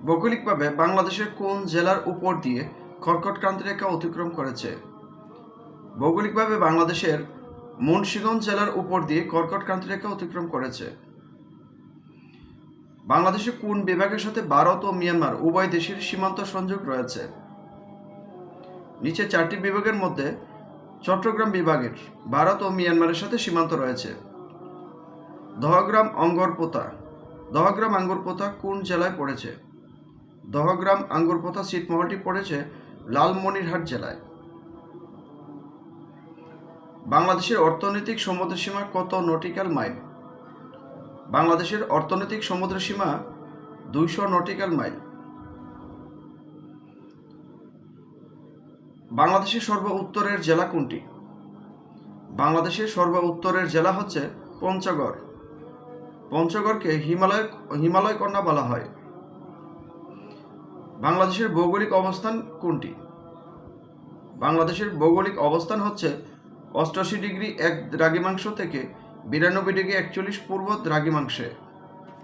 ভৌগোলিকভাবে বাংলাদেশের কোন জেলার উপর দিয়ে কর্কট ক্রান্তি রেখা অতিক্রম করেছে? ভৌগোলিকভাবে বাংলাদেশের মুন্সিগঞ্জ জেলার উপর দিয়ে কর্কট ক্রান্তি রেখা অতিক্রম করেছে। বাংলাদেশের কোন বিভাগের সাথে ভারত ও মিয়ানমার উভয় দেশের সীমান্ত সংযোগ রয়েছে? নিচে 4টি বিভাগের মধ্যে চট্টগ্রাম বিভাগের ভারত ও মিয়ানমারের সাথে সীমান্ত রয়েছে। দহগ্রাম আঙ্গুরপোতা কোন জেলায় পড়েছে? দহগ্রাম আঙ্গুরপোতা ছিটমহলটি পড়েছে লালমনিরহাট জেলায়। বাংলাদেশের অর্থনৈতিক সমুদ্রসীমা কত নটিক্যাল মাইল? বাংলাদেশের অর্থনৈতিক সমুদ্রসীমা 200 নটিক্যাল মাইল। বাংলাদেশের সর্ব উত্তরের জেলা কোনটি? বাংলাদেশের সর্ব উত্তরের জেলা হচ্ছে পঞ্চগড়। পঞ্চগড়কে হিমালয় কন্যা বলা হয়। বাংলাদেশের ভৌগোলিক অবস্থান কোনটি? বাংলাদেশের ভৌগোলিক অবস্থান হচ্ছে 88 ডিগ্রি 1 দ্রাঘিমাংশ থেকে 92 ডিগ্রি 41 পূর্ব দ্রাঘিমাংশে।